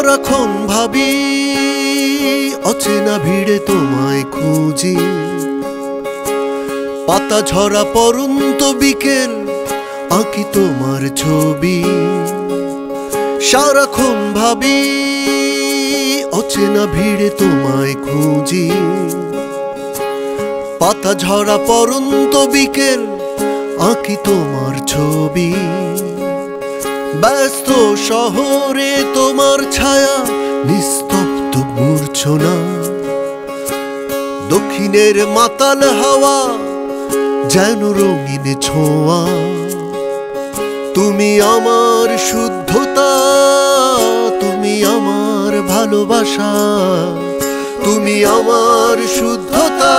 সারাক্ষণ ভাবি অচেনা ভিড়ে তোমায় খুঁজি, পাতা ঝরা পরন্ত বিকেল আঁকি তোমার ছবি। সারাক্ষণ ভাবি অচেনা ভিড়ে তোমায় খুঁজি, পাতা ঝরা পরন্ত বিকেল আঁকি তোমার ছবি। ব্যস্ত শহরে তোমার ছায়া নিস্তব্ধ মূর্ছনা, দক্ষিণের মাতাল হাওয়া যেন রঙিন ছোঁয়া। তুমি আমার শুদ্ধতা, তুমি আমার ভালোবাসা, তুমি আমার শুদ্ধতা,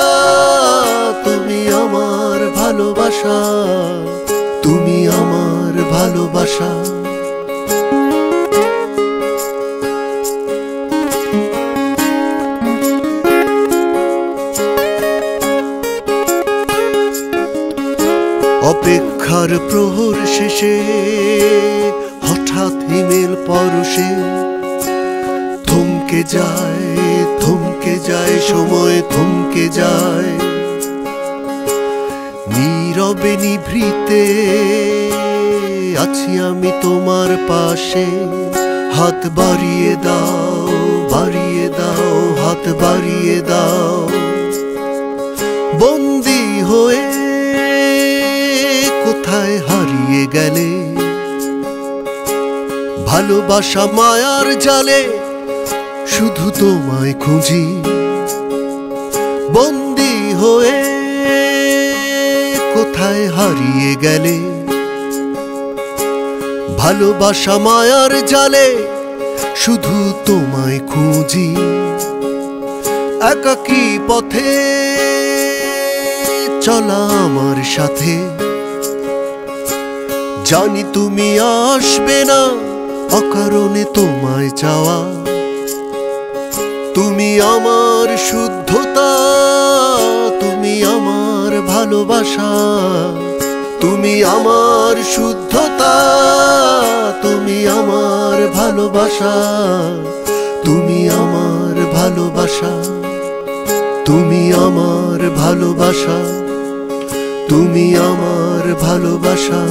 তুমি আমার ভালোবাসা, তুমি আমার ভালোবাসা। অপেক্ষার প্রহর শেষে হঠাৎ হিমেল পরশে থমকে যায় সময়, থমকে যায়। নীরবে নিভৃতে আছি আমি তোমার পাশে, হাত বাড়িয়ে দাও, বাড়িয়ে দাও, হাত বাড়িয়ে দাও। বন্দী হয়ে কোথায় হারিয়ে গেলে, ভালোবাসা মায়ার জালে শুধু তোমায় খুঁজি। বন্দী হয়ে কোথায় হারিয়ে গেলে, ভালোবাসা মায়ার জালে শুধু তোমায় খুঁজি। একাকী পথে চলা আমার সাথে, জানি তুমি আসবে না অকারণে তোমায় চাওয়া। তুমি আমার শুদ্ধতা, তুমি আমার ভালোবাসা, তুমি আমার শুদ্ধতা, তুমি আমার ভালোবাসা, তুমি আমার ভালোবাসা, তুমি আমার ভালোবাসা, তুমি আমার ভালোবাসা।